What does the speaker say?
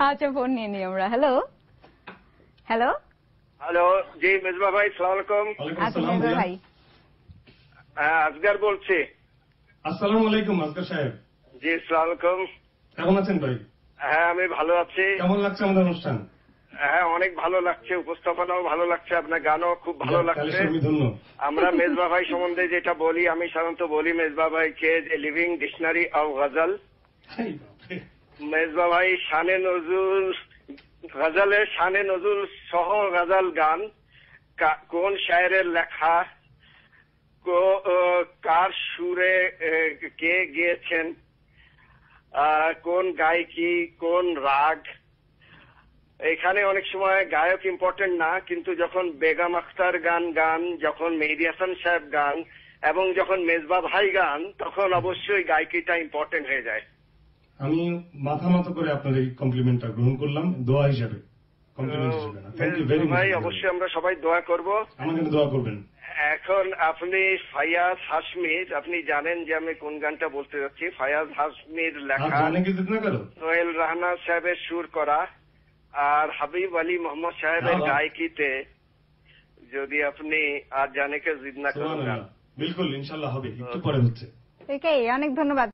আচ্ছা, ফোন নিয়ে নিই আমরা। হ্যালো হ্যালো হ্যালো, জি মেজবা ভাই, সালাম আলাইকুম। আচ্ছা মেজবা ভাই, আসগার বলছি। আসসালামু আলাইকুম আসগার সাহেব। জি সালাম আলাইকুম। কেমন আছেন ভাই? হ্যাঁ আমি ভালো আছি। কেমন লাগছে আমাদের অনুষ্ঠান? হ্যাঁ অনেক ভালো লাগছে, উপস্থাপনাও ভালো লাগছে, আপনার গানও খুব ভালো লাগছে। ধন্য। আমরা মেজবা ভাই সম্বন্ধে যেটা বলি, আমি সাধারণত বলি মেজবা ভাইকে যে লিভিং ডিকশনারি অফ গজল। মেজবা ভাই শানে নজরুল, গজলের শানে নজরুল সহ গজল গান, কোন শায়েরের লেখা, কার সুরে কে গেয়েছেন, কোন গায়কি, কোন রাগ। এখানে অনেক সময় গায়ক ইম্পর্টেন্ট না, কিন্তু যখন বেগম আখতার গান, যখন মেহেদী হাসান সাহেব গান, এবং যখন মেজবা ভাই গান, তখন অবশ্যই গায়কিটা ইম্পর্টেন্ট হয়ে যায়। আমি মাথা নত করে আপনার এই কমপ্লিমেন্টটা গ্রহণ করলাম দোয়া হিসাবে। ভাই অবশ্যই আমরা সবাই দোয়া করব। আমার জন্য দোয়া করবেন। এখন আপনি ফায়াজ হাশমির, আপনি জানেন যে আমি কোন গানটা বলতে যাচ্ছি। ফায়াজ হাশমির লেখা, সোহেল রানা সাহেবের সুর করা, আর হাবিব আলী মোহাম্মদ সাহেবের গায়কিতে যদি আপনি আর জানে কে জিদ না করেন। বিলকুল ইনশাল্লাহ হবে, একটু পরে হচ্ছে। অনেক ধন্যবাদ।